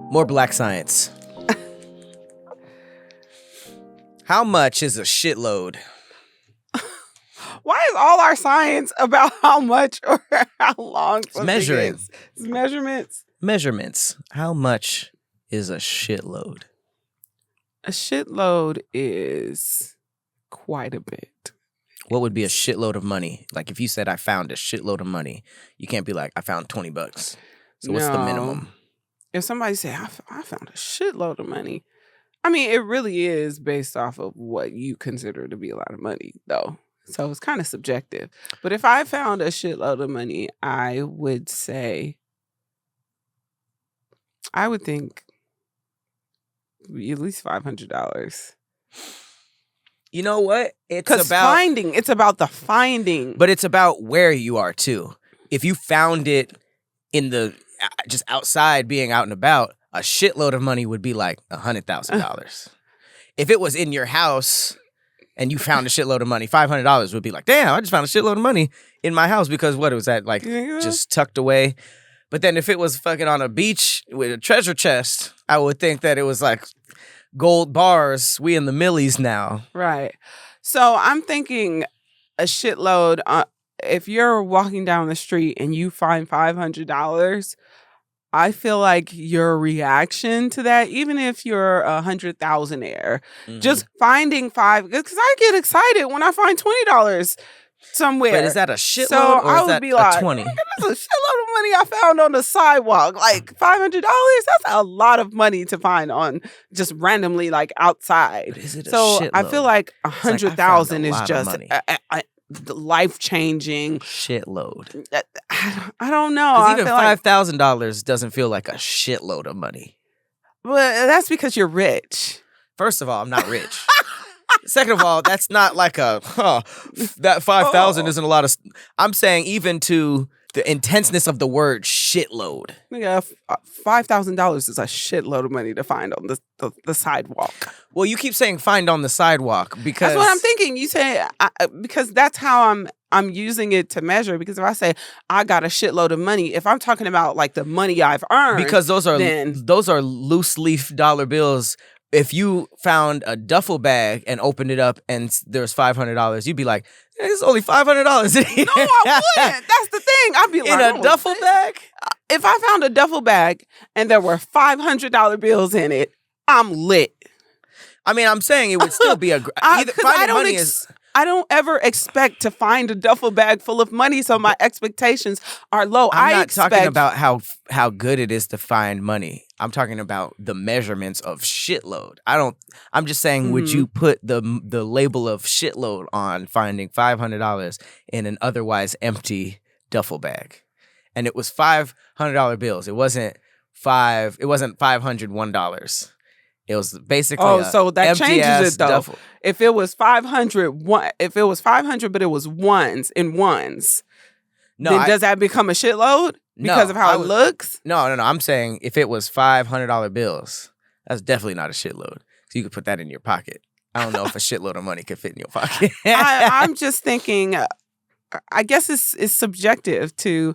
More black science. How much is a shitload? Why is all our science about how much or how long something measuring. is? It's measurements. Measurements. How much is a shitload? A shitload is quite a bit. What would be a shitload of money? Like if you said I found a shitload of money, you can't be like, I found $20. So what's the minimum? If somebody say, I found a shitload of money, I mean, it really is based off of what you consider to be a lot of money, though. So it's kind of subjective. But if I found a shitload of money, I would think at least $500. You know what? It's about the finding. But it's about where you are too. If you found it in the just outside, being out and about, a shitload of money would be like $100,000. If it was in your house and you found a shitload of money, $500 would be like, damn, I just found a shitload of money in my house because what was that like just tucked away? But then if it was fucking on a beach with a treasure chest, I would think that it was like gold bars. We in the millies now. Right. So I'm thinking a shitload. If you're walking down the street and you find $500, I feel like your reaction to that, even if you're 100,000-aire, just finding because I get excited when I find $20 somewhere. But is that a shitload so or is that be like, a 20? That's a shitload of money I found on the sidewalk. Like $500, that's a lot of money to find on just randomly like outside. But is it a so shitload? I feel like 100,000 is just life-changing shitload. I don't know. Even $5,000 doesn't feel like a shitload of money. Well, that's because you're rich. First of all, I'm not rich. Second of all, that's not like that 5,000 isn't a lot of. I'm saying even to the intenseness of the word shitload. Yeah, $5,000 is a shitload of money to find on the sidewalk. Well, you keep saying find on the sidewalk because that's what I'm thinking. You say because that's how I'm using it to measure. Because if I say I got a shitload of money, if I'm talking about like the money I've earned, because those are loose leaf dollar bills. If you found a duffel bag and opened it up and there was $500, you'd be like, "There's only $500 in here." No, I wouldn't. That's the thing. I'd be like, in a duffel bag. If I found a duffel bag and there were $500 bills in it, I'm lit. I mean, I'm saying it would still be a. I don't ever expect to find a duffel bag full of money, so my expectations are low. I'm not talking about how good it is to find money. I'm talking about the measurements of shitload. I'm just saying, would you put the label of shitload on finding $500 in an otherwise empty duffel bag? And it was $500 bills. It wasn't $501. It was basically so that changes it though. Duffel. If it was 500, but it was ones in ones, then does that become a shitload because of how it looks? No. I'm saying if it was $500 bills, that's definitely not a shitload. So you could put that in your pocket. I don't know if a shitload of money could fit in your pocket. I'm just thinking. I guess it's subjective to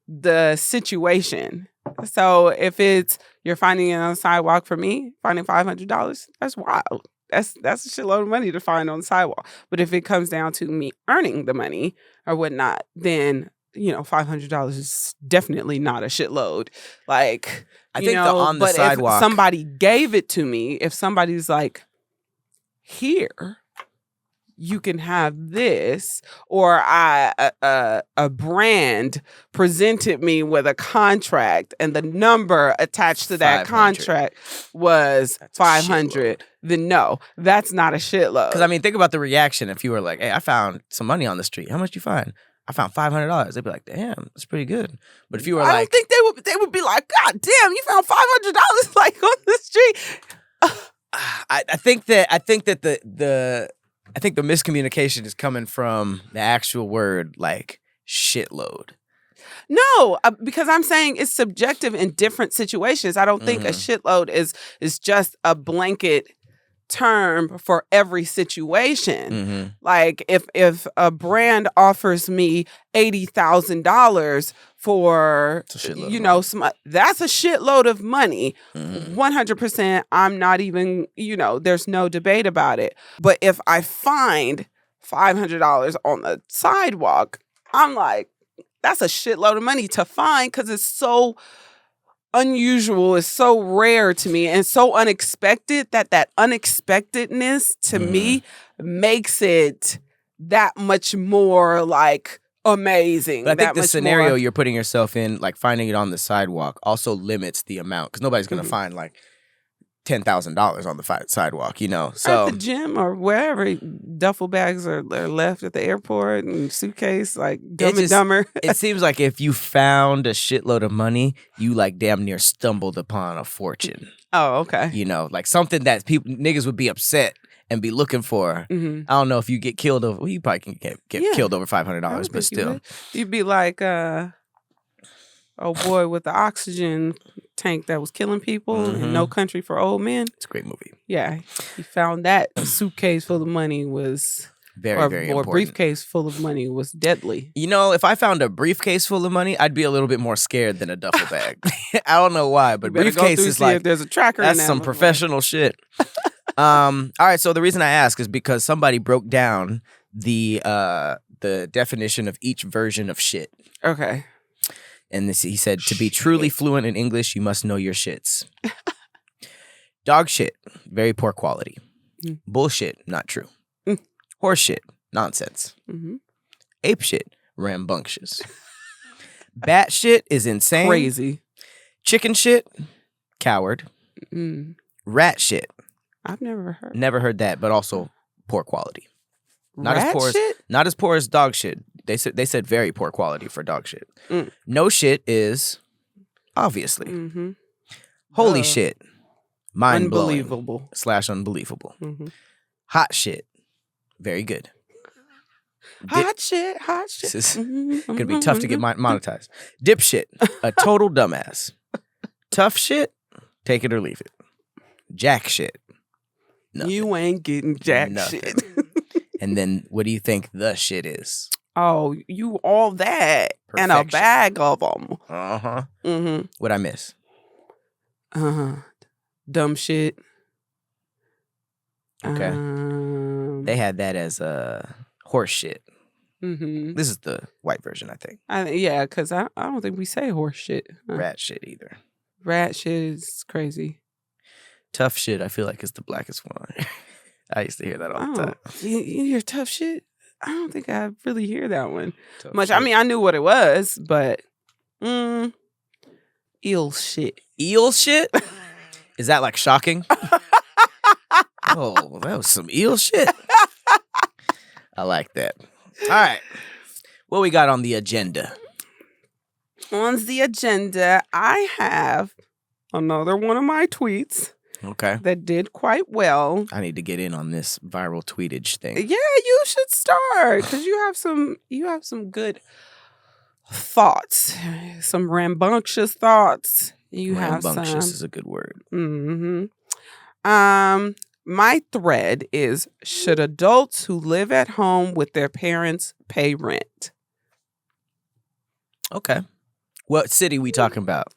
the situation. So if you're finding it on the sidewalk, for me, finding $500, that's wild. That's a shitload of money to find on the sidewalk. But if it comes down to me earning the money or whatnot, then $500 is definitely not a shitload. Like I think on the sidewalk, if somebody gave it to me, if somebody's like, here, you can have this, or a brand presented me with a contract and the number attached to that contract was 500, then no, that's not a shitload. Because I mean, think about the reaction if you were like, hey, I found some money on the street. How much you find? I found $500. They'd be like, damn, that's pretty good. But if you were I don't think they would be like, God damn, you found $500 like on the street. I think that the miscommunication is coming from the actual word like shitload. No, because I'm saying it's subjective in different situations. I don't think a shitload is just a blanket term for every situation. Mm-hmm. Like if a brand offers me $80,000 for It's a shitload of you know money. that's a shitload of money. Mm-hmm. 100%. I'm not even there's no debate about it. But if I find $500 on the sidewalk, I'm like, that's a shitload of money to find because it's so unusual, it's so rare to me and so unexpected that unexpectedness to me makes it that much more like amazing. But I think that the much scenario more, you're putting yourself in, like finding it on the sidewalk, also limits the amount because nobody's going to find like $10,000 on the sidewalk, So at the gym or wherever. Duffel bags are left at the airport and suitcase like Dumb and Dumber. It seems like if you found a shitload of money, you like damn near stumbled upon a fortune. Oh, okay. Like something that niggas would be upset and be looking for. Mm-hmm. I don't know if you get killed over. Well, you probably can get killed over $500, but still, you'd be like oh boy with the oxygen tank that was killing people in No Country for Old Men. It's a great movie. Yeah, he found that a suitcase full of money was very important. Or a briefcase full of money was deadly. If I found a briefcase full of money, I'd be a little bit more scared than a duffel bag. I don't know why, but briefcase is like, if there's a tracker. That's some professional shit. All right, so the reason I ask is because somebody broke down the definition of each version of shit. Okay. And he said, to be truly fluent in English, you must know your shits. Dog shit, very poor quality. Bullshit, not true. Horse shit, nonsense. Ape shit, rambunctious. Bat shit is insane. Crazy. Chicken shit, coward. Rat shit. I've never heard that, but also poor quality. Not as poor as dog shit. They said very poor quality for dog shit. No shit is obviously. Holy shit. Mind blowing. Unbelievable. /unbelievable. Hot shit. Very good. Hot shit. This is gonna be tough to get monetized. Dip shit. A total dumbass. Tough shit. Take it or leave it. Jack shit. Nothing. You ain't getting jack shit. And then what do you think the shit is? Oh, you all that. Perfection. And a bag of them. What'd I miss? Dumb shit. Okay. They had that as horse shit. This is the white version, I think. Yeah, because I don't think we say horse shit. Rat shit either. Rat shit is crazy. Tough shit, I feel like is the blackest one. I used to hear that all the time. You hear tough shit? I don't think I really hear that one Tough much. shit. I mean, I knew what it was, but eel shit. Eel shit? Is that like shocking? Oh, that was some eel shit. I like that. All right. What we got on the agenda? On the agenda, I have another one of my tweets. Okay. That did quite well. I need to get in on this viral tweetage thing. Yeah, you should start because you have some good thoughts, some rambunctious thoughts. Rambunctious is a good word. My thread is: should adults who live at home with their parents pay rent? Okay. What city we talking about?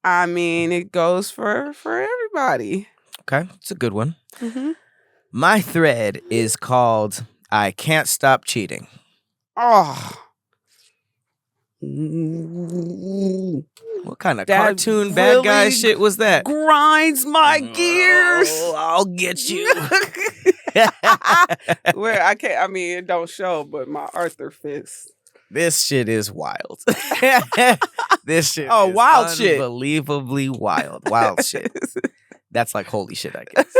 I mean, it goes for everybody. Okay, it's a good one. My thread is called "I Can't Stop Cheating." Oh, what kind of cartoon bad guy really shit was that? Grinds my gears. Oh, I'll get you. Where I can't. I mean, it don't show, but my Arthur fist. This shit is wild. This shit is wild shit. Unbelievably wild. Wild shit. That's like holy shit, I guess.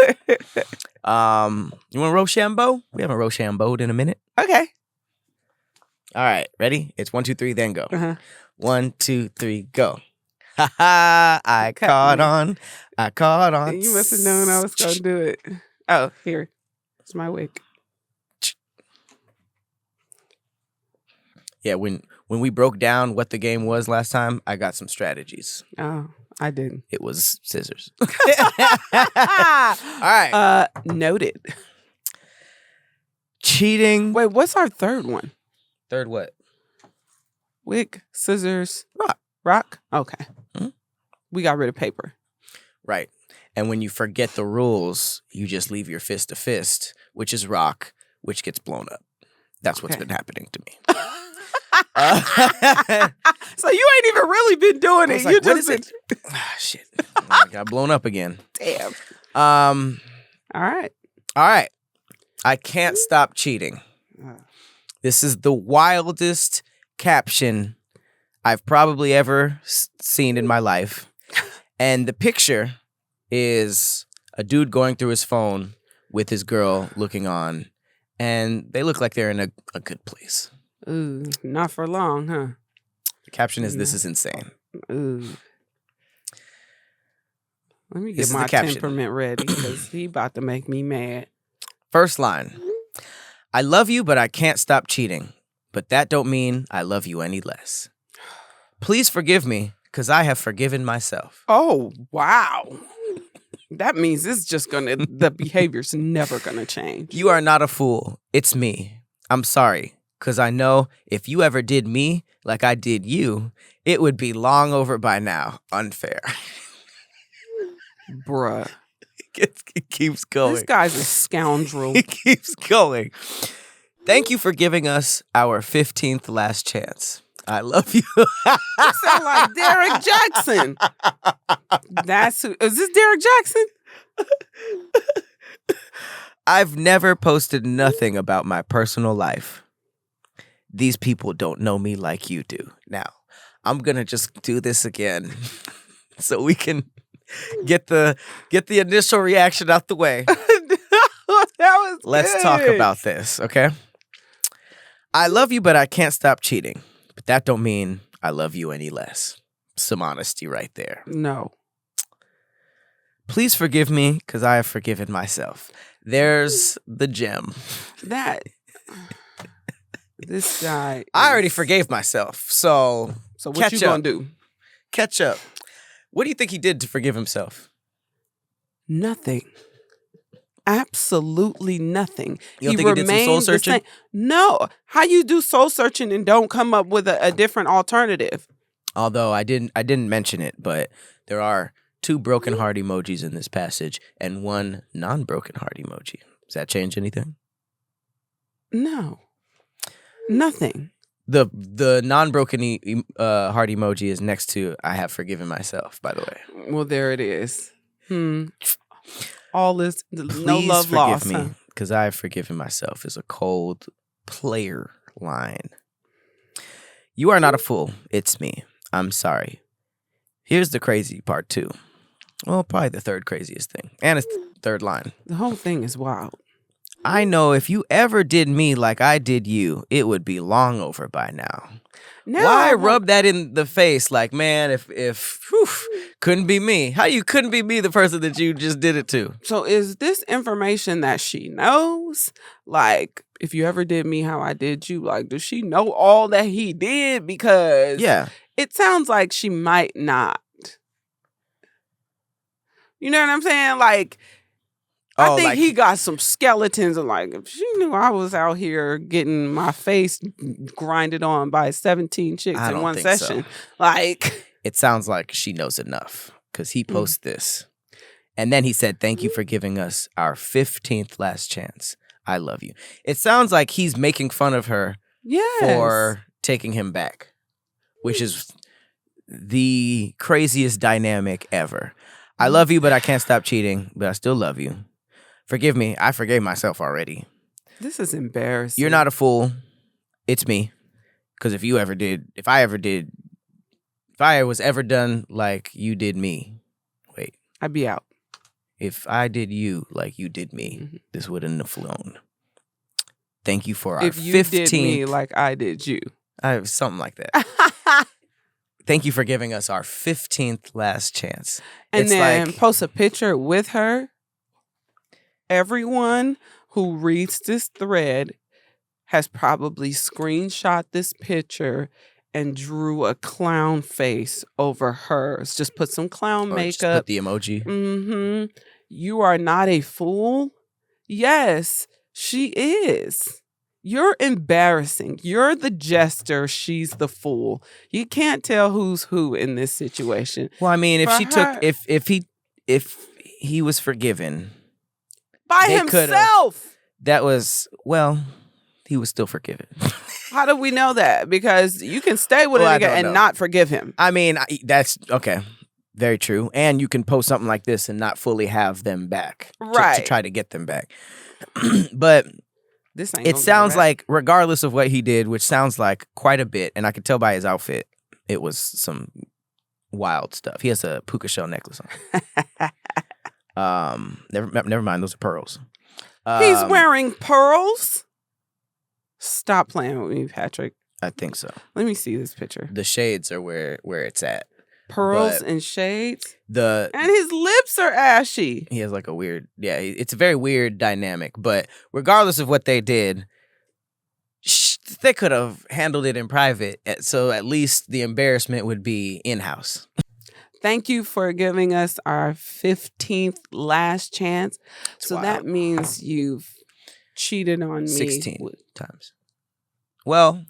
You want Rochambeau? We haven't Rochambeau'd in a minute. Okay. All right, ready? It's 1, 2, 3, then go. 1, 2, 3, go. Ha ha! I caught on. You must have known I was gonna do it. Oh, here. It's my wig. Yeah, when we broke down what the game was last time, I got some strategies. Oh, I didn't. It was scissors. All right. Noted. Cheating. Wait, what's our third one? Third what? Wick, scissors, Rock. Rock? Okay. Mhm. We got rid of paper. Right. And when you forget the rules, you just leave your fist to fist, which is rock, which gets blown up. That's what's been happening to me. So you ain't even really been doing it. Like, You what just is it? Shit. I got blown up again. Damn. All All right. I can't stop cheating. This is the wildest caption I've probably ever seen in my life. And the picture is a dude going through his phone with his girl looking on. And they look like they're in a good place. Ooh, not for long, huh? The caption is, "This is insane." Ooh. Let me This get is my the caption. temperament ready because he about to make me mad. First line. I love you, but I can't stop cheating. But that don't mean I love you any less. Please forgive me, because I have forgiven myself. Oh, wow. That means it's just the behavior's never gonna change. You are not a fool. It's me. I'm sorry, because I know if you ever did me like I did you, it would be long over by now. Unfair. Bruh. It keeps going. This guy's a scoundrel. It keeps going. Thank you for giving us our 15th last chance. I love you. You sound like Derek Jackson. Is this Derek Jackson? I've never posted nothing about my personal life. These people don't know me like you do. Now, I'm going to just do this again so we can get the initial reaction out the way. That was Let's good. talk about this, okay? I love you, but I can't stop cheating. But that don't mean I love you any less. Some honesty right there. No. Please forgive me, because I have forgiven myself. There's the gem. This guy. I already forgave myself, so So what you gonna do? Catch up. What do you think he did to forgive himself? Nothing. Absolutely nothing. You don't think he did some soul searching? No. How you do soul searching and don't come up with a different alternative? Although I didn't mention it, but there are 2 broken heart emojis in this passage and 1 non-broken heart emoji. Does that change anything? No. Nothing. The non-broken heart emoji is next to I have forgiven myself, by the way. Well, there it is. All is no Please love forgive lost. me, because I have forgiven myself is a cold player line. You are not a fool. It's me. I'm sorry. Here's the crazy part, too. Well, probably the third craziest thing. And it's the third line. The whole thing is wild. I know if you ever did me like I did you, it would be long over by now. Why rub that in the face? Like, man, if couldn't be me. How you couldn't be me, the person that you just did it to? So is this information that she knows? Like, if you ever did me how I did you, like, does she know all that he did? Because it sounds like she might not. You know what I'm saying? Like, I think he got some skeletons of like, if she knew I was out here getting my face grinded on by 17 chicks in one session. So. Like, it sounds like she knows enough because he posts this. And then he said, thank you for giving us our 15th last chance. I love you. It sounds like he's making fun of her for taking him back, which is the craziest dynamic ever. I love you, but I can't stop cheating, but I still love you. Forgive me. I forgave myself already. This is embarrassing. You're not a fool. It's me. Because if I was ever done like you did me, I'd be out. If I did you like you did me, this wouldn't have flown. Thank you for our 15th. If you did me like I did you. Something like that. Thank you for giving us our 15th last chance. And then post a picture with her. Everyone who reads this thread has probably screenshot this picture and drew a clown face over hers. Just put some clown Or just makeup. put the emoji. Mm-hmm. You are not a fool? Yes, she is. You're embarrassing. You're the jester. She's the fool. You can't tell who's who in this situation. Well, I mean, if For she took, her- if he was forgiven, By they could've- himself. that was, well, he was still forgiven. How do we know that? Because you can stay with Well, I a nigga don't and know. not forgive him. I mean, that's okay. Very true. And you can post something like this and not fully have them back. To Right. try to get them back. But This ain't it gonna sounds get back. like, regardless of what he did, which sounds like quite a bit, and I could tell by his outfit, it was some wild stuff. He has a puka shell necklace on. Never mind. Those are pearls. He's wearing pearls. Stop playing with me, Patrick. I think so. Let me see this picture. The shades are where it's at. Pearls But and shades. The And his lips are ashy. he has like a weird, it's a very weird dynamic. But regardless of what they did, they could have handled it in private. So at least the embarrassment would be in-house. Thank you for giving us our 15th last chance. So wild. that means you've cheated on me. 16 with times. Well,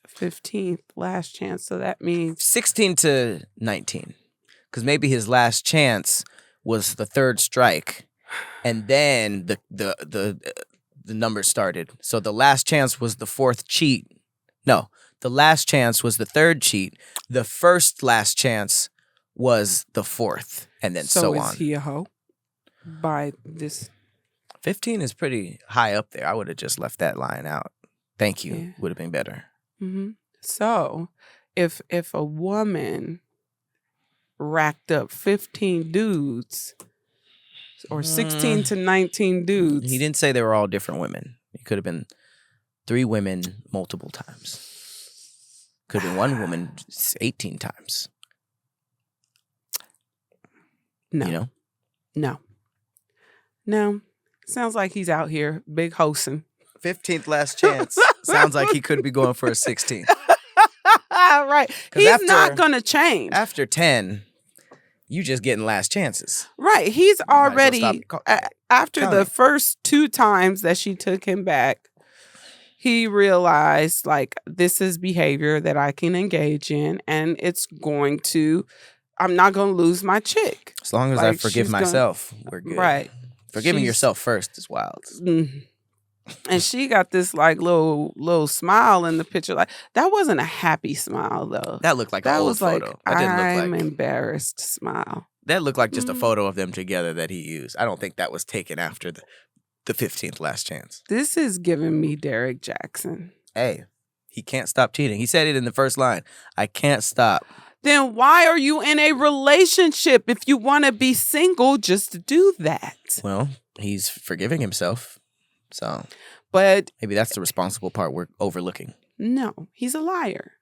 15th last chance. So that means 16 to 19. Because maybe his last chance was the third strike. And then the numbers started. So the last chance was the fourth cheat. No, the last chance was the third cheat. The first last chance was the fourth. And then so is on. he a hoe? By this 15 is pretty high up there. I would have just left that line out. Thank you. Yeah. Would have been better. Mm-hmm. So, if a woman racked up 15 dudes or 16 to 19 dudes, He didn't say they were all different women. It could have been 3 women multiple times. Could have been 1 woman 18 times. no, You know? no. Sounds like he's out here big hosting. 15th last chance. Sounds like he could be going for a 16. Right. 'Cause He's after- not gonna change. After 10, you just getting last chances. Right. He's Might as well already stop after the counting. first 2 times that she took him back, he realized like this is behavior that I can engage in and I'm not going to lose my chick. As long as I Like, forgive she's gonna- myself, we're good. Right. Forgiving She's- yourself first is wild. Mhm. And she got this like little smile in the picture. Like that wasn't a happy smile though. That looked like an That old was like photo. That didn't I'm look like embarrassed smile. that looked like just a Mhm. photo of them together that he used. I don't think that was taken after the 15th last chance. This is giving me Derek Jackson. Hey, he can't stop cheating. He said it in the first line. I can't stop. Then why are you in a relationship? If you want to be single, just do that. Well, he's forgiving himself. So But maybe that's the responsible part we're overlooking. no, he's a liar.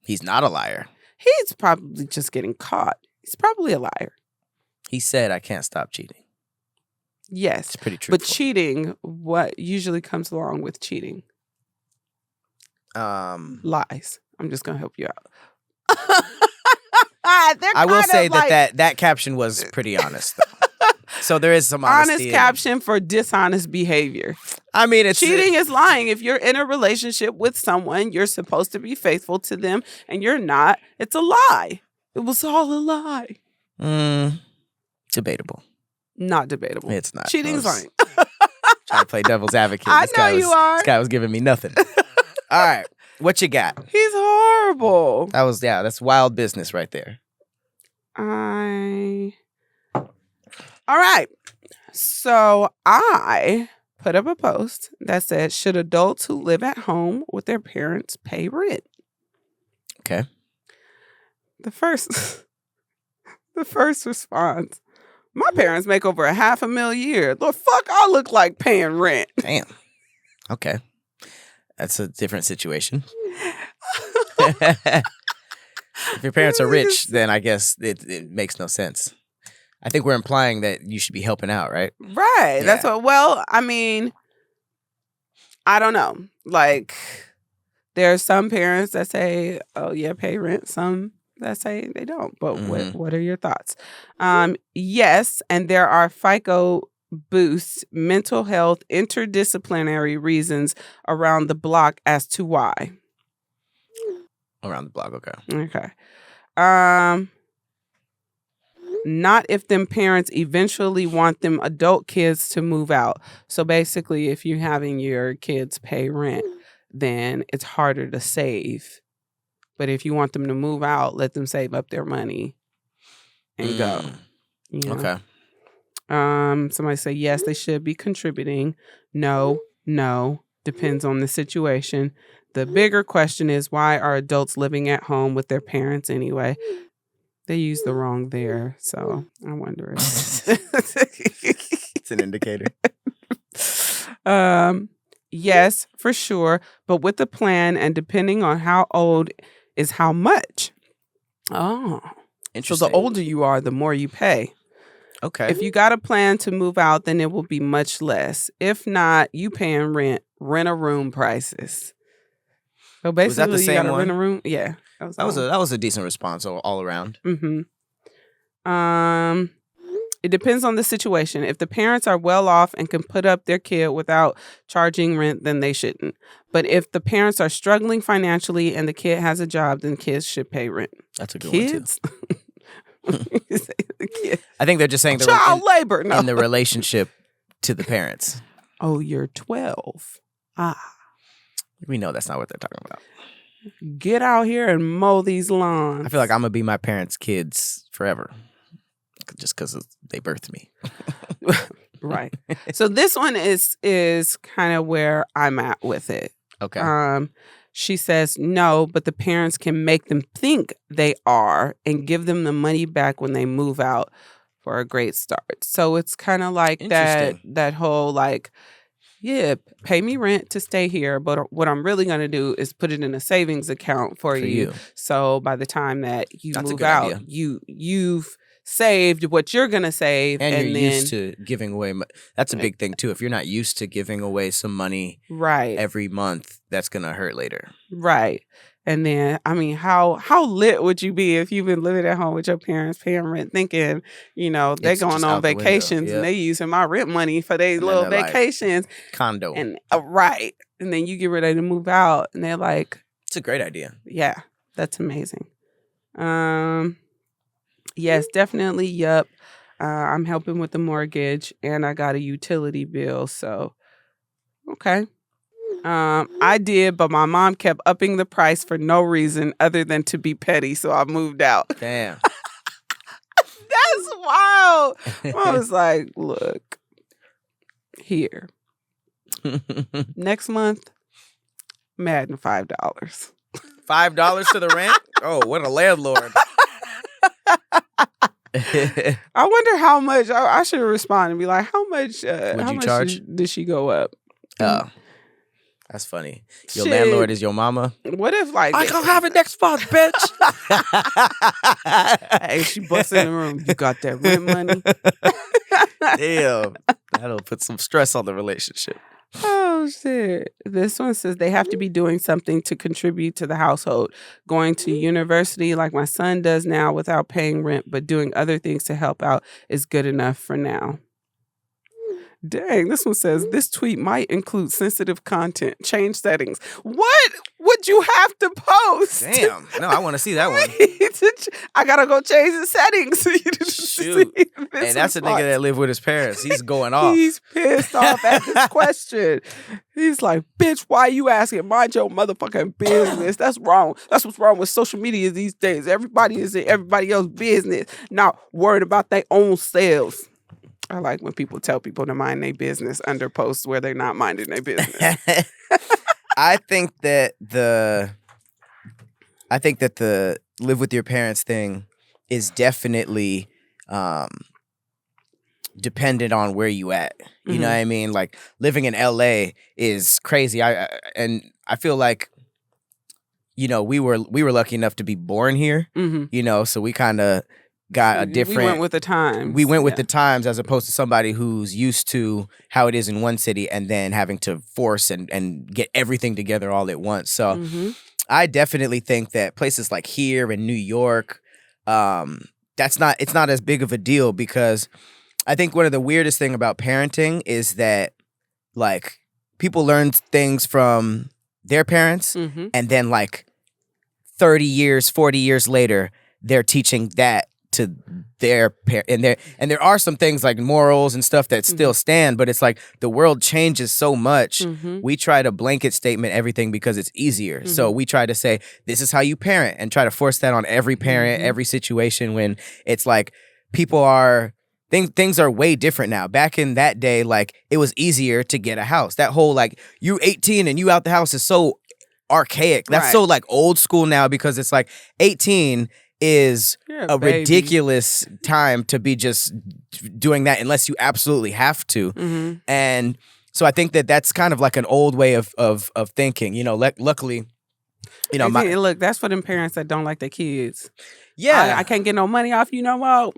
He's not a liar. He's probably just getting caught. He's probably a liar. He said, I can't stop cheating. Yes. It's pretty truthful. But cheating, what usually comes along with cheating? Lies. I'm just going to help you out. I will say that caption was pretty honest, though. So there is some honesty. honest in it. caption for dishonest behavior. I mean, it's Cheating is lying. If you're in a relationship with someone, you're supposed to be faithful to them, and you're not. It's a lie. It was all a lie. Debatable. Not debatable. It's not. Cheating's lying. Trying to play devil's advocate. I This guy know you are. This guy was giving me nothing. All right, what you got? He's horrible. That's wild business right there. All right. So I put up a post that said, should adults who live at home with their parents pay rent? Okay. The first response, my parents make over $500,000 a year. The fuck I look like paying rent. Damn. Okay. That's a different situation. If your parents are rich, then I guess it makes no sense. I think we're implying that you should be helping out, right? Right. Yeah. That's what, well, I mean, I don't know. Like, There are some parents that say, "Oh yeah, pay rent." Some that say they don't. But what are your thoughts? Yes, and there are FICO boosts, mental health, interdisciplinary reasons around the block as to why. Around the block, okay. Okay. Not if them parents eventually want them adult kids to move out. So basically, if you're having your kids pay rent, then it's harder to save. But if you want them to move out, let them save up their money and go. You know? Okay. Somebody say yes, they should be contributing. No, depends on the situation. The bigger question is, why are adults living at home with their parents anyway? They use the wrong there, so I wonder if it's an indicator. Yes, for sure, but with the plan and depending on how old is how much. Oh, interesting. So the older you are, the more you pay. Okay. If you got a plan to move out, then it will be much less. If not, you paying rent a room prices. So basically, was that the same you got to one? rent a room. Yeah, that was a decent response all around. Mm-hmm. It depends on the situation. If the parents are well off and can put up their kid without charging rent, then they shouldn't. But if the parents are struggling financially and the kid has a job, then kids should pay rent. That's a good one too. I think they're just saying child labor in the relationship to the parents. Oh, you're 12. We know that's not what they're talking about. Get out here and mow these lawns. I feel like I'm gonna be my parents' kids forever, just because they birthed me. Right. So this one is kind of where I'm at with it. Okay. She says no, but the parents can make them think they are and give them the money back when they move out for a great start. So it's kind of like that whole like, yeah, pay me rent to stay here, but what I'm really going to do is put it in a savings account for you. So by the time that you move out, you've saved what you're going to save. And you're used to giving away. That's a big thing, too. If you're not used to giving away some money every month, that's going to hurt later. Right. And then, I mean, how lit would you be if you've been living at home with your parents paying rent, thinking, you know, they're going on vacations and they using my rent money for their little vacations. Like, condo. And right. And then you get ready to move out and they're like. It's a great idea. Yeah, that's amazing. Yes, definitely. Yup. I'm helping with the mortgage and I got a utility bill. So, okay. I did, but my mom kept upping the price for no reason other than to be petty, so I moved out. Damn. That's wild. I was like, look, here. Next month, I'm adding $5. $5 to the rent? Oh, what a landlord. I wonder how much, I should respond and be like, how much would you charge? Did she go up? Oh. That's funny. Your landlord is your mama. What if like I gonna have it next month, bitch? Hey, she busts in the room. You got that rent money? Damn, that'll put some stress on the relationship. Oh shit! This one says they have to be doing something to contribute to the household. Going to university like my son does now without paying rent, but doing other things to help out is good enough for now. Dang, this one says this tweet might include sensitive content. Change settings. What would you have to post? Damn. No, I want to see that one. I gotta go change the settings. Shoot. And that's a nigga that live with his parents. He's going off. He's pissed off at this question. He's like, bitch, why you asking? Mind your motherfucking business. That's wrong. That's what's wrong with social media these days. Everybody is in everybody else's business, not worried about their own selves. I like when people tell people to mind their business under posts where they're not minding their business. I think that the live with your parents thing is definitely dependent on where you at. You know what I mean? Like living in LA is crazy. And I feel like, you know, we were lucky enough to be born here. You know, so we kind of got a different. We went with the times. We went with the times as opposed to somebody who's used to how it is in one city and then having to force and get everything together all at once. So I definitely think that places like here in New York, it's not as big of a deal because I think one of the weirdest thing about parenting is that like people learn things from their parents and then like 30 years, 40 years later, they're teaching that to their and there are some things like morals and stuff that still stand, but it's like the world changes so much. We try to blanket statement everything because it's easier. So we try to say this is how you parent and try to force that on every parent, every situation, when it's like people are things are way different now. Back in that day, like it was easier to get a house. That whole like you 18 and you out the house is so archaic. That's so like old school now because it's like 18 is a ridiculous time to be just doing that unless you absolutely have to. And so I think that that's kind of like an old way of thinking. You know, luckily, you know, look, that's for them parents that don't like their kids. Yeah, I can't get no money off you no more.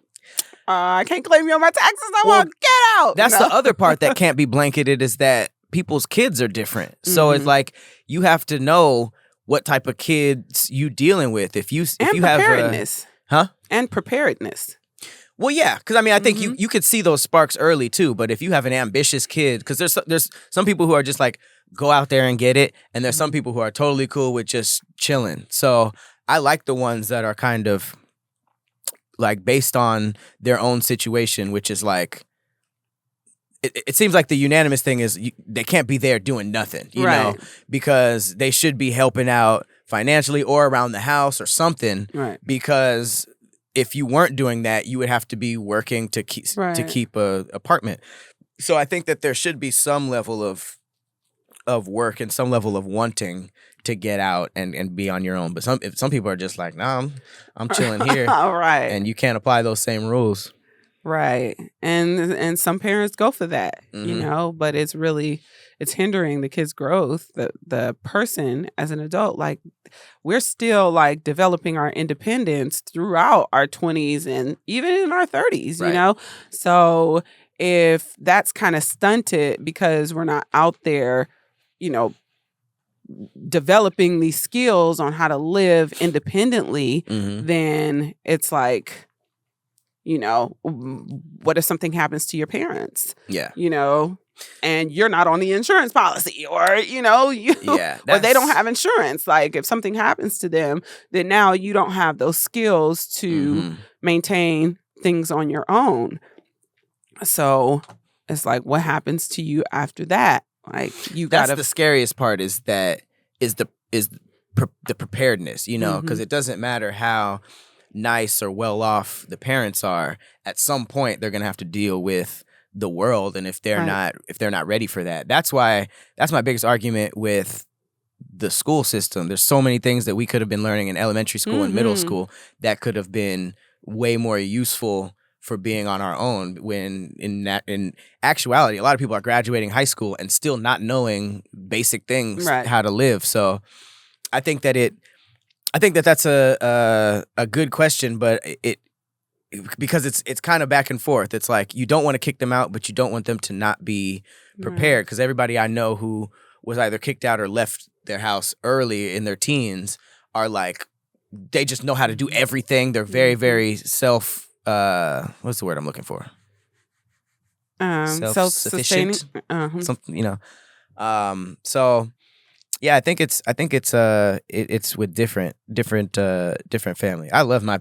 I can't claim you on my taxes no more. Get out. That's the other part that can't be blanketed is that people's kids are different. So it's like you have to know what type of kids you dealing with. If you preparedness. Have and preparedness. Well, yeah, because I mean, I think you could see those sparks early too. But if you have an ambitious kid, because there's some people who are just like go out there and get it, and there's some people who are totally cool with just chilling. So I like the ones that are kind of like based on their own situation, which is like. It seems like the unanimous thing is they can't be there doing nothing, you know, because they should be helping out financially or around the house or something. Right. Because if you weren't doing that, you would have to be working to keep a apartment. So I think that there should be some level of work and some level of wanting to get out and be on your own. But some people are just like, nah, I'm chilling here. All right. And you can't apply those same rules. Right. And some parents go for that, you know, but it's hindering the kid's growth, the person as an adult. Like we're still like developing our independence throughout our 20s and even in our 30s, you know? So if that's kind of stunted because we're not out there, you know, developing these skills on how to live independently, then it's like, you know, what if something happens to your parents? Yeah. You know, and you're not on the insurance policy or, you know, or they don't have insurance. Like if something happens to them, then now you don't have those skills to maintain things on your own. So it's like, what happens to you after that? Like that's the scariest part is the preparedness, you know, because it doesn't matter how nice or well off the parents are, at some point they're gonna have to deal with the world, and if they're not ready for that, that's my biggest argument with the school system. There's so many things that we could have been learning in elementary school and middle school that could have been way more useful for being on our own, when in actuality a lot of people are graduating high school and still not knowing basic things how to live. So I think that's a good question, but because it's kind of back and forth. It's like you don't want to kick them out, but you don't want them to not be prepared. Because everybody I know who was either kicked out or left their house early in their teens are like, they just know how to do everything. They're very, very what's the word I'm looking for? Self-sufficient. Something, you know. So. Yeah, I think it's with different family. I love my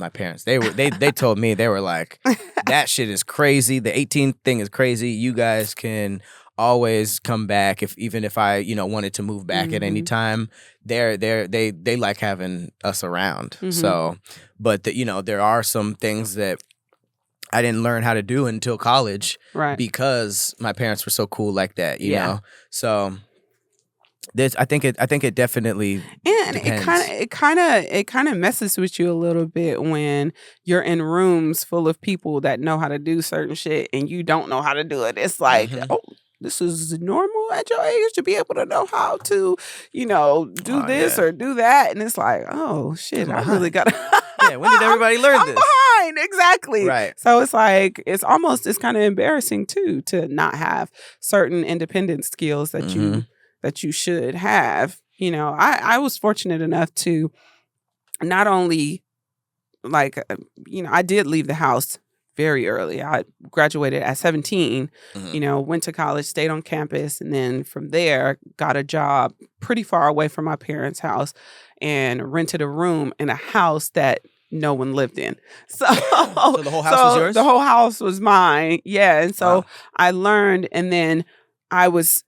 parents. They told me, they were like, that shit is crazy. The 18 thing is crazy. You guys can always come back even if I, you know, wanted to move back at any time. They like having us around. So, but you know, there are some things that I didn't learn how to do until college, because my parents were so cool like that, you know. So I think it definitely depends. It kind of messes with you a little bit when you're in rooms full of people that know how to do certain shit and you don't know how to do it. It's like, oh, this is normal at your age to be able to know how to, you know, do this or do that, and it's like, oh shit, I really gotta. Yeah, when did everybody learn I'm this? behind. Exactly. Right. So it's like, it's kind of embarrassing too to not have certain independent skills that you should have. You know, I was fortunate enough to not only like, I did leave the house very early. I graduated at 17, went to college, stayed on campus, and then from there got a job pretty far away from my parents' house and rented a room in a house that no one lived in. So the whole house was yours? The whole house was mine. Yeah. And so I learned, and then I was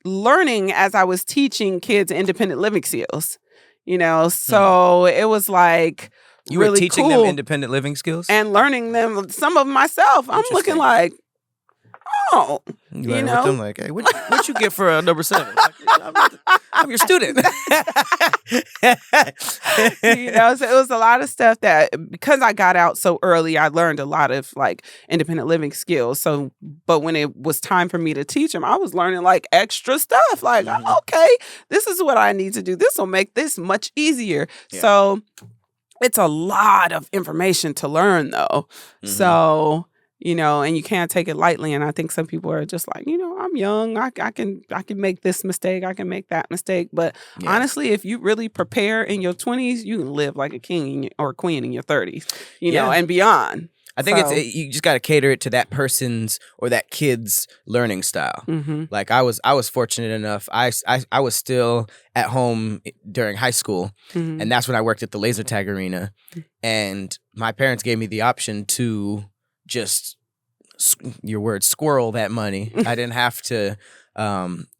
learning as I was teaching kids independent living skills, so it was like, you really were teaching cool them independent living skills and learning them, some of myself. I'm looking like, oh, with them like, hey, what you get for number 7? Like, I'm your student. So it was a lot of stuff that, because I got out so early, I learned a lot of like independent living skills. So, but when it was time for me to teach them, I was learning like extra stuff. Like, okay, this is what I need to do. This will make this much easier. Yeah. So it's a lot of information to learn, though. So, and you can't take it lightly. And I think some people are just like, I'm young. I can make this mistake. I can make that mistake. But honestly, if you really prepare in your 20s, you can live like a king or queen in your 30s, and beyond. I think you just got to cater it to that person's or that kid's learning style. Like I was fortunate enough. I was still at home during high school, and that's when I worked at the laser tag arena. And my parents gave me the option to just, your word, squirrel that money. I didn't have to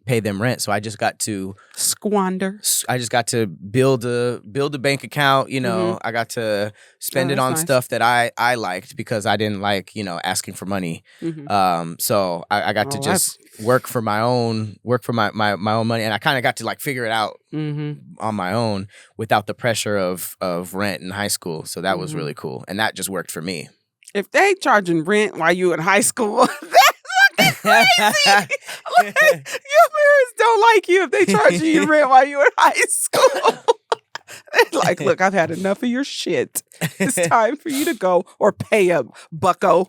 pay them rent, so I just got to squander. I just got to build a bank account. I got to spend it on stuff that I liked, because I didn't like asking for money. So I got to just work for my own money, and I kind of got to like figure it out on my own without the pressure of rent in high school. So that was really cool, and that just worked for me. If they charging rent while you in high school, that's fucking crazy. Like, your parents don't like you if they charging you rent while you in high school. They're like, look, I've had enough of your shit. It's time for you to go or pay up, bucko.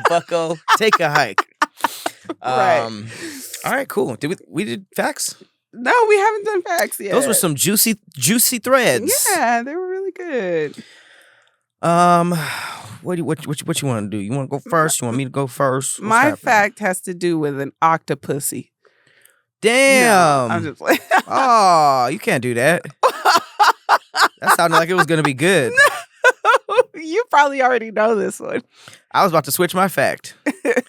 Bucko, take a hike. Right. All right, cool. We did facts? No, we haven't done facts yet. Those were some juicy threads. Yeah, they were really good. What you want to do? You want to go first? You want me to go first? My fact has to do with an octopusy. Damn. No, I'm just like, oh, you can't do that. That sounded like it was gonna be good. No, you probably already know this one. I was about to switch my fact.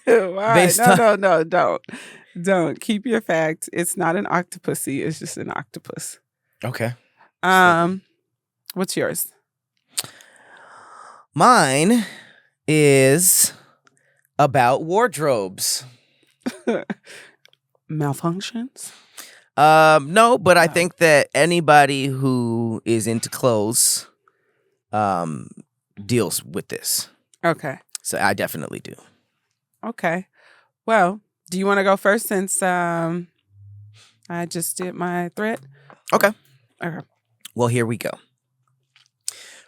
All right. No, don't keep your fact. It's not an octopusy. It's just an octopus. Okay. What's yours? Mine is about wardrobes. Malfunctions? No, but I think that anybody who is into clothes deals with this. Okay. So I definitely do. Okay. Well, do you want to go first since I just did my thread? Okay. Okay. Well, here we go.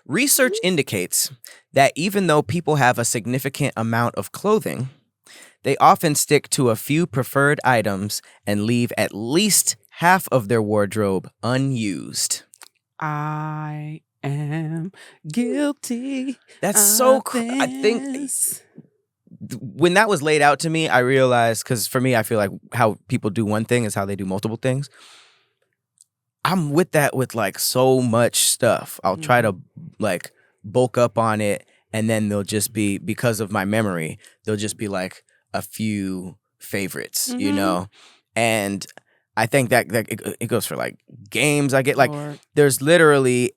Research indicates that even though people have a significant amount of clothing, they often stick to a few preferred items and leave at least half of their wardrobe unused. I am guilty. That's so I think when that was laid out to me, I realized, because for me, I feel like how people do one thing is how they do multiple things. I'm with that with like so much stuff. I'll try to like bulk up on it, and then they'll just be, because of my memory, they'll just be like a few favorites, And I think that it goes for like games. I get like, there's literally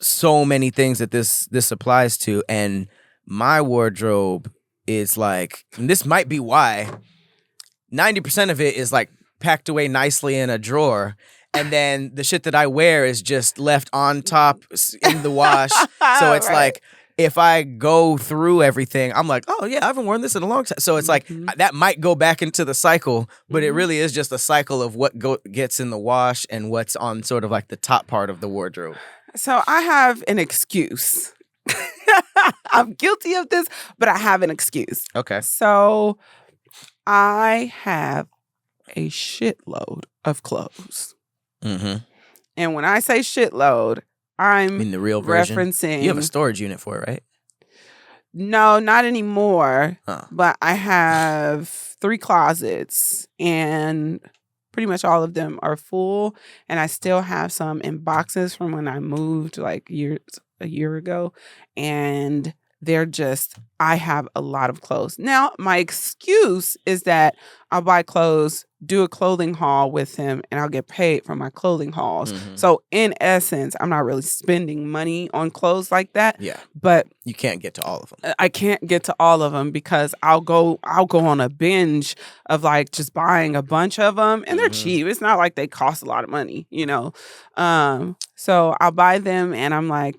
so many things that this applies to, and my wardrobe is like, and this might be why 90% of it is like packed away nicely in a drawer. And then the shit that I wear is just left on top in the wash. So it's like, if I go through everything, I'm like, oh yeah, I haven't worn this in a long time. So it's like, that might go back into the cycle, but it really is just a cycle of what gets in the wash and what's on sort of like the top part of the wardrobe. So I have an excuse. I'm guilty of this, but I have an excuse. Okay. So I have a shitload of clothes. Mm-hmm. And when I say shitload, I mean the real version. referencing. You have a storage unit for it, right? No, not anymore. Huh. But I have 3 closets and pretty much all of them are full. And I still have some in boxes from when I moved like a year ago. And I have a lot of clothes. Now, my excuse is that I'll buy clothes, do a clothing haul with him, and I'll get paid for my clothing hauls. Mm-hmm. So in essence, I'm not really spending money on clothes like that. Yeah. But you can't get to all of them. I can't get to all of them because I'll go on a binge of like just buying a bunch of them, and they're cheap. It's not like they cost a lot of money, you know. So I'll buy them, and I'm like,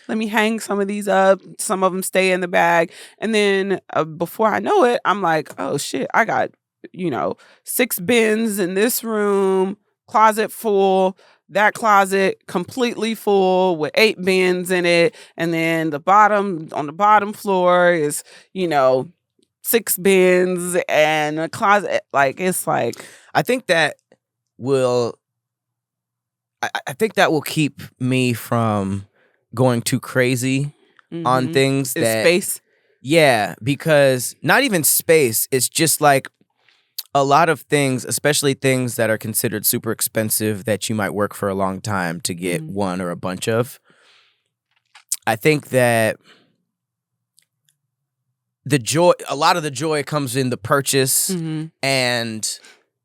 let me hang some of these up. Some of them stay in the bag. And then before I know it, I'm like, oh shit, I got, 6 bins in this room, closet full, that closet completely full with 8 bins in it. And then on the bottom floor is, 6 bins and a closet. Like, it's like. I think that will keep me from going too crazy on things that space. Yeah, because not even space, it's just like a lot of things, especially things that are considered super expensive that you might work for a long time to get one or a bunch of. I think that a lot of the joy comes in the purchase and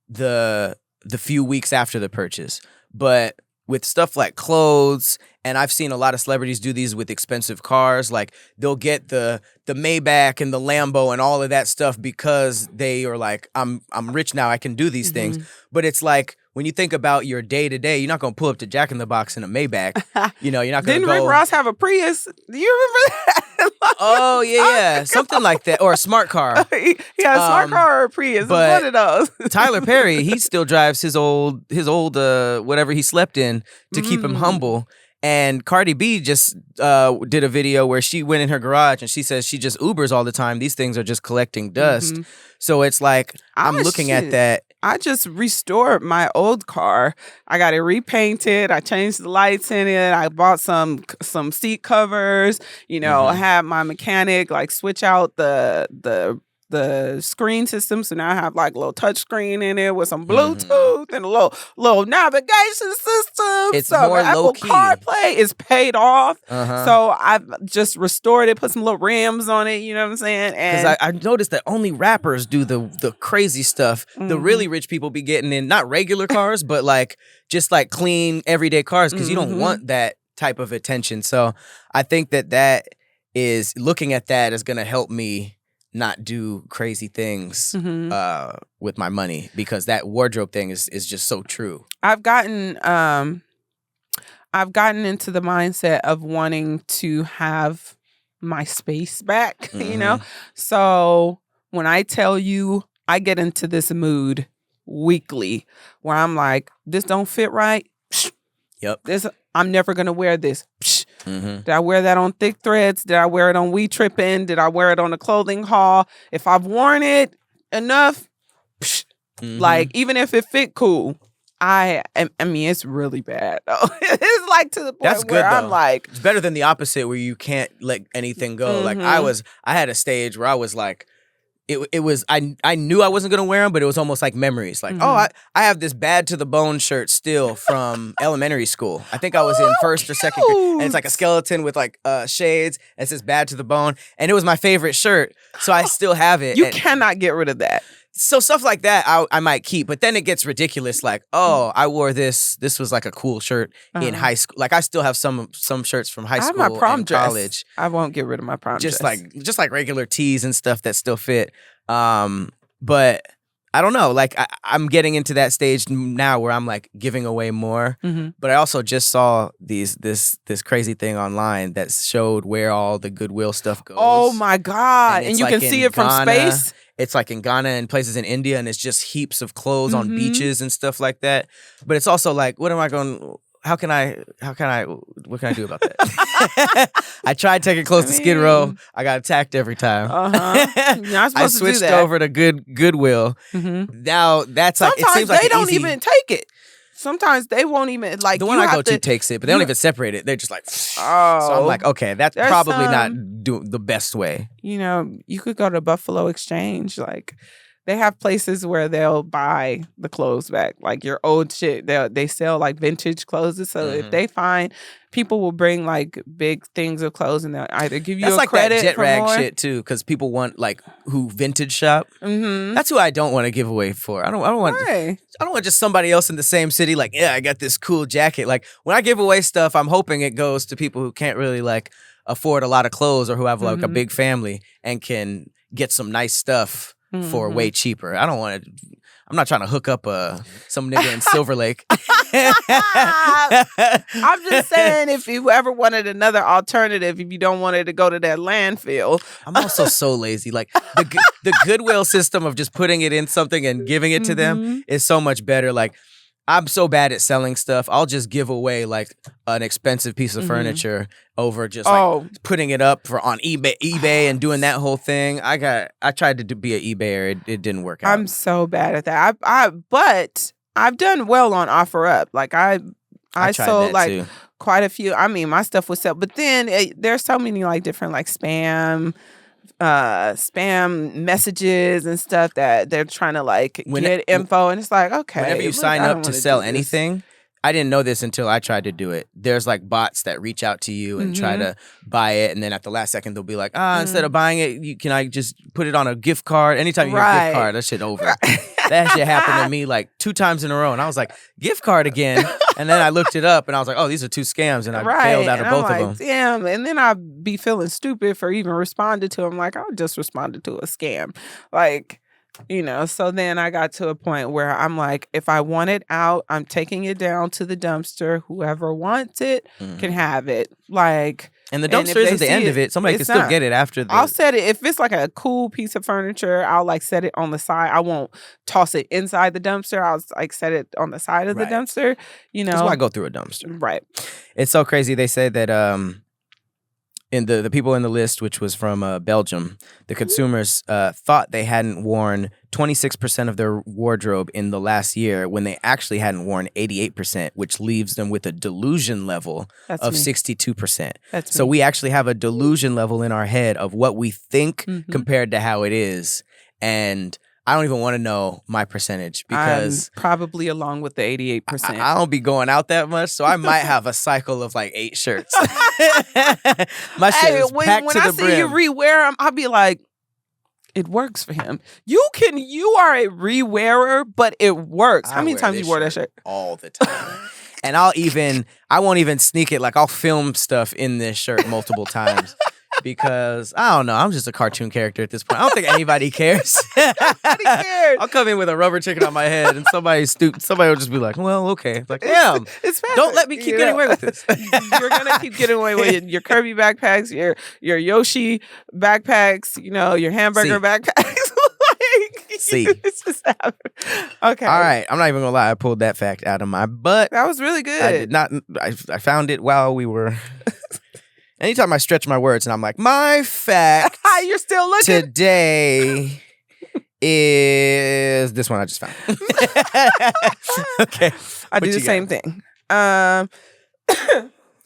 the few weeks after the purchase. But with stuff like clothes, and I've seen a lot of celebrities do these with expensive cars, like they'll get the Maybach and the Lambo and all of that stuff because they are like, I'm rich now, I can do these things. But it's like, when you think about your day-to-day, you're not going to pull up to Jack in the Box in a Maybach. You're not going to go. Didn't Rick Ross have a Prius? Do you remember that? Oh, yeah. Something like that. Or a smart car. He had a smart car or a Prius. But one of those. Tyler Perry, he still drives his old whatever he slept in to keep him humble. And Cardi B just did a video where she went in her garage and she says she just Ubers all the time. These things are just collecting dust. So it's like, I'm looking at that. I just restored my old car. I got it repainted. I changed the lights in it. I bought some seat covers. I had my mechanic like switch out the screen system, so now I have like a little touch screen in it with some Bluetooth and a little navigation system. It's so more Apple low-key. CarPlay is paid off. So I've just restored it, put some little rims on it. You know what I'm saying? Because I noticed that only rappers do the crazy stuff. The really rich people be getting in not regular cars, but like just like clean everyday cars because you don't want that type of attention. So I think that is looking at that is going to help me not do crazy things with my money, because that wardrobe thing is just so true. I've gotten into the mindset of wanting to have my space back, So when I tell you, I get into this mood weekly where I'm like, this don't fit right. Yep. I'm never gonna wear this. Did I wear that on Thick Threads? Did I wear it on We Trippin'? Did I wear it on a clothing haul? If I've worn it enough, like even if it fit cool, I mean it's really bad though. It's like to the point That's where good, I'm though. like, it's better than the opposite where you can't let anything go. Like I had a stage where I was like, it was I knew I wasn't gonna wear them, but it was almost like memories. Like, I have this Bad to the Bone shirt still from elementary school. I think I was in first or second grade, and it's like a skeleton with like shades. And it says Bad to the Bone, and it was my favorite shirt, so I still have it. You cannot get rid of that. So stuff like that I might keep, but then it gets ridiculous. Like, I wore this. This was like a cool shirt in high school. Like I still have some shirts from high school I have my prom and dress. college. I won't get rid of my prom dress. Just like regular tees and stuff that still fit. But I don't know. Like I'm getting into that stage now where I'm like giving away more. But I also just saw this crazy thing online that showed where all the Goodwill stuff goes. Oh my God! And you like can see it from Ghana. space. It's like in Ghana and places in India, and it's just heaps of clothes on beaches and stuff like that. But it's also like, what am I going? what can I do about that? I tried taking close to Skid Row. I got attacked every time. You're not supposed I to switched do that. over to Goodwill. Now that's like, Sometimes it seems like they don't easy, even take it. Sometimes they won't even like. the one I go to takes it, but they don't even separate it. They're just like, so I'm like, okay, that's probably not the best way. You know, you could go to Buffalo Exchange. Like, they have places where they'll buy the clothes back, like your old shit. They sell like vintage clothes. So if they find, people will bring like big things of clothes and they'll either give you That's a like credit that jet for rag more. shit too, because people want like who vintage shop. That's who I don't want to give away for. I don't want just somebody else in the same city. Like, yeah, I got this cool jacket. Like when I give away stuff, I'm hoping it goes to people who can't really like afford a lot of clothes or who have like a big family and can get some nice stuff for way cheaper. I don't want to. I'm not trying to hook up some nigga in Silver Lake. I'm just saying, if you ever wanted another alternative, if you don't want it to go to that landfill. I'm also so lazy. Like the Goodwill system of just putting it in something and giving it to them is so much better. Like I'm so bad at selling stuff. I'll just give away like an expensive piece of furniture over just like putting it up on eBay and doing that whole thing. I tried to be an eBayer. It didn't work out. I'm so bad at that. But I've done well on OfferUp. Like I sold like too. Quite a few. I mean, my stuff was sell, but then there's so many like different like spam messages and stuff that they're trying to like get info, and it's like, okay. Whenever you sign up to sell anything, I didn't know this until I tried to do it. There's like bots that reach out to you and try to buy it, and then at the last second they'll be like, instead of buying it, can I just put it on a gift card? Anytime you get a gift card, that shit over. That shit happened to me like 2 times in a row, and I was like, gift card again? And then I looked it up, and I was like, oh, these are 2 scams, and I bailed out of both of them. Damn, and then I'd be feeling stupid for even responding to them. Like, I just responded to a scam. Like, you know, so then I got to a point where I'm like, if I want it out, I'm taking it down to the dumpster. Whoever wants it can have it. Like, and the dumpster isn't the end of it. Somebody can still get it after the... I'll set it. If it's like a cool piece of furniture, I'll like set it on the side. I won't toss it inside the dumpster. I'll like set it on the side of the dumpster. You know, that's why I go through a dumpster. Right. It's so crazy. They say that in the people in the list, which was from Belgium, the consumers thought they hadn't worn 26% of their wardrobe in the last year when they actually hadn't worn 88%, which leaves them with a delusion level of 62%. So we actually have a delusion level in our head of what we think compared to how it is. And I don't even want to know my percentage because I'm probably along with the 88%. I don't be going out that much, so I might have a cycle of like 8 shirts. My shit is packed to the brim. When I see you rewear them, I'll be like, it works for him. You are a rewearer, but it works. How many times you wore that shirt? All the time. And I won't even sneak it. Like I'll film stuff in this shirt multiple times. Because I don't know, I'm just a cartoon character at this point. I don't think anybody cares. Nobody cares. I'll come in with a rubber chicken on my head, and somebody will just be like, "Well, okay." Like, damn, it's don't let me keep getting away with this. You're gonna keep getting away with your Kirby backpacks, your Yoshi backpacks, you know, your hamburger backpacks. See, it's just okay. All right, I'm not even gonna lie. I pulled that fact out of my butt. That was really good. I did not. I found it while we were. Anytime I stretch my words and I'm like, my fact you're still looking today is this one I just found. Okay. I do the same thing.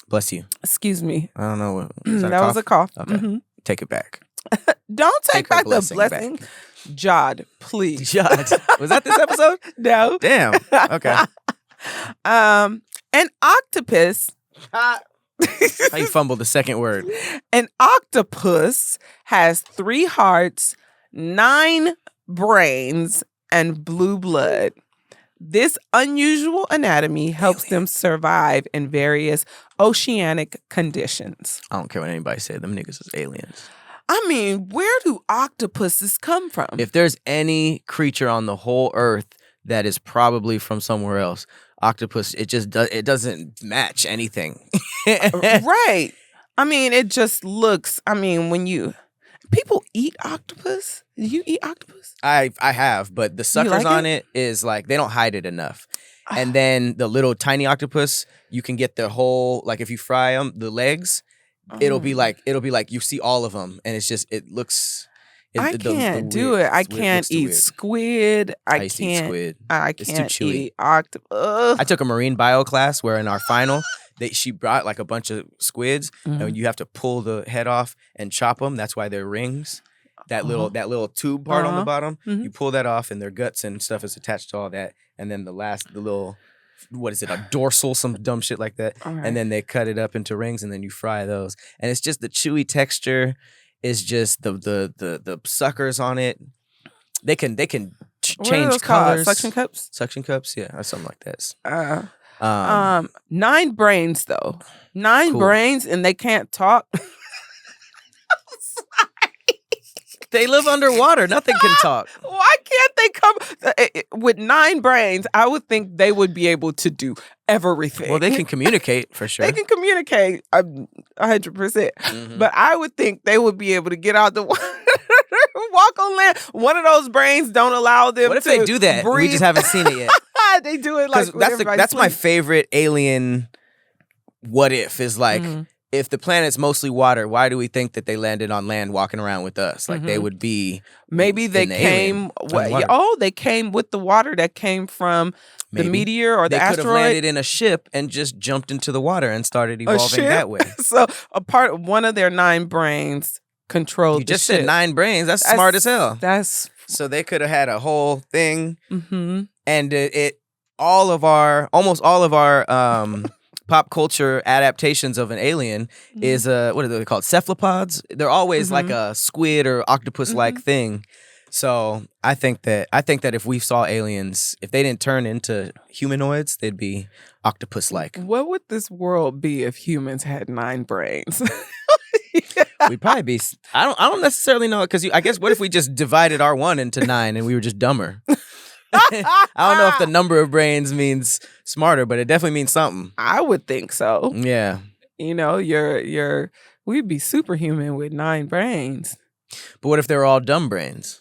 Bless you. Excuse me. I don't know. That was a cough. Okay. Take it back. Don't take back the blessing. Back. Jod, please. Jod. Was that this episode? No. Damn. Okay. An octopus. How you fumbled the second word. An octopus has 3 hearts, 9 brains, and blue blood. This unusual anatomy helps them survive in various oceanic conditions. I don't care what anybody said. Them niggas is aliens. I mean, where do octopuses come from? If there's any creature on the whole earth that is probably from somewhere else, octopus, it doesn't match anything. Right. I mean, it just looks, when people eat octopus. Do you eat octopus? I have, but the suckers on it is like, they don't hide it enough. And then the little tiny octopus, you can get the whole, like if you fry them, the legs, it'll be like you see all of them, and it's just it looks. I can't do it. I can't eat squid. I used to eat squid. I can't eat octopus. I took a marine bio class where in our final, she brought like a bunch of squids, and you have to pull the head off and chop them. That's why they're rings. That little tube part on the bottom, you pull that off, and their guts and stuff is attached to all that. And then the little, what is it, a dorsal, some dumb shit like that. Right. And then they cut it up into rings, and then you fry those. And it's just the chewy texture. Is just the suckers on it. They can change colors. Suction cups. Suction cups, yeah, or something like that. 9 brains though. 9 brains, and they can't talk. They live underwater. Nothing can talk. Why can't they come with 9 brains? I would think they would be able to do everything. Well, they can communicate for sure. They can communicate 100%. But I would think they would be able to get out the water, walk on land. One of those brains don't allow them. What if they do that? Breathe? We just haven't seen it yet. They do it like that's my favorite alien. What if is like. If the planet's mostly water, why do we think that they landed on land walking around with us? Like they would be. Maybe they came. They came with the water that came from the meteor or the asteroid. They could have landed in a ship and just jumped into the water and started evolving that way. So one of their 9 brains controlled. You just said 9 brains. That's smart as hell. So they could have had a whole thing, and almost all of our. Pop culture adaptations of an alien is what are they called? Cephalopods. They're always like a squid or octopus like thing. So I think that if we saw aliens, if they didn't turn into humanoids, they'd be octopus like. What would this world be if humans had 9 brains? We'd probably be. I don't necessarily know, because I guess what if we just divided our one into 9 and we were just dumber? I don't know if the number of brains means smarter, but it definitely means something. I would think so. Yeah. You know, we'd be superhuman with 9 brains. But what if they were all dumb brains?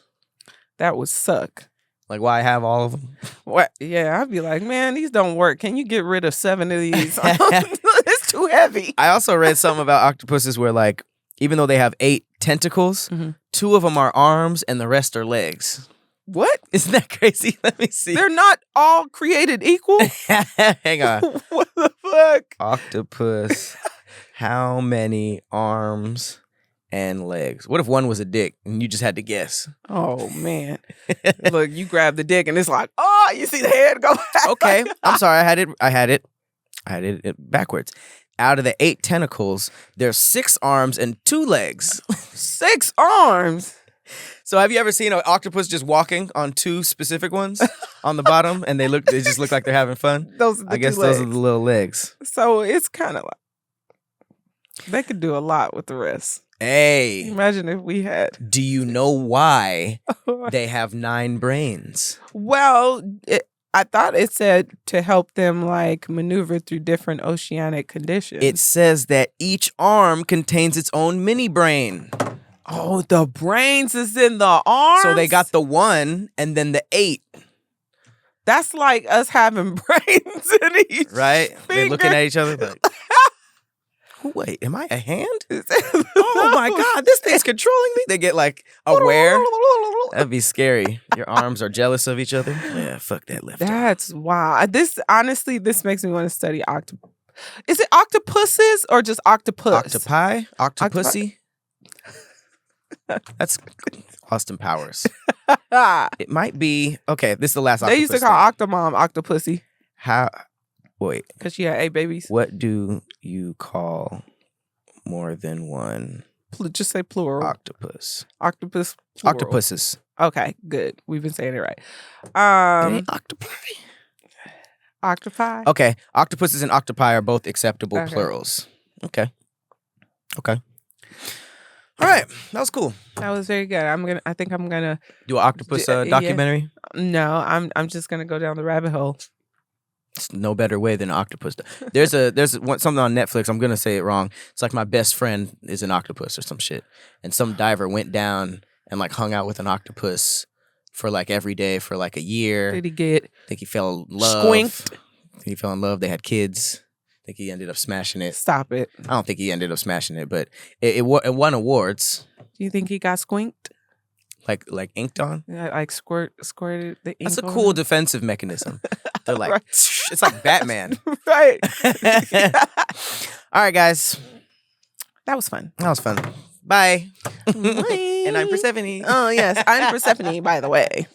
That would suck. Like, why have all of them? What? Yeah, I'd be like, man, these don't work. Can you get rid of 7 of these? It's too heavy. I also read something about octopuses where, like, even though they have 8 tentacles, 2 of them are arms and the rest are legs. What? Isn't that crazy? Let me see. They're not all created equal? Hang on. What the fuck? Octopus. How many arms and legs? What if one was a dick and you just had to guess? Oh, man. Look, you grab the dick and it's like, oh, you see the head go back. Okay. I'm sorry. I had it backwards. Out of the 8 tentacles, there's 6 arms and 2 legs. 6 arms? So have you ever seen an octopus just walking on 2 specific ones on the bottom, and they just look like they're having fun? Those are the I guess those are the little legs. So it's kind of like they could do a lot with the rest. Hey, imagine if we had. Do you know why they have 9 brains? Well, I thought it said to help them like maneuver through different oceanic conditions. It says that each arm contains its own mini brain. Oh, the brains is in the arms? So they got the 1 and then the 8. That's like us having brains in each right? finger. They're looking at each other like, wait, am I a hand? Oh my God, this thing's controlling me. They get like aware. That'd be scary. Your arms are jealous of each other. Yeah, fuck that left. That's wild. This makes me want to study octopus. Is it octopuses or just octopus? Octopi? Octopussy? That's Austin Powers. It might be. Okay, this is the last octopus. They used to call Octomom Octopussy. How? Wait. Because she had 8 babies. What do you call more than one? Just say plural. Octopus. Octopus. Plural. Octopuses. Okay, good. We've been saying it right. Octopi. Octopi. Okay, octopuses and octopi are both acceptable plurals. Okay. All right, that was cool. That was very good. I think I'm gonna do an octopus documentary. Yeah. No, I'm just gonna go down the rabbit hole. It's no better way than an octopus. There's something on Netflix. I'm gonna say it wrong. It's like My Best Friend is an octopus or some shit, and some diver went down and like hung out with an octopus for like every day for like a year. Did he get I think he fell in love. squinked? He fell in love. They had kids. I think he ended up smashing it. Stop it. I don't think he ended up smashing it, but it won awards. Do you think he got squinked? Like inked on? Yeah, like squirted the ink. That's a on cool him? defensive mechanism. They're like, Right. it's like Batman. Right. All right, guys. That was fun. That was fun. Bye. Bye. And I'm Persephanie. Oh, yes. I'm Persephanie, by the way.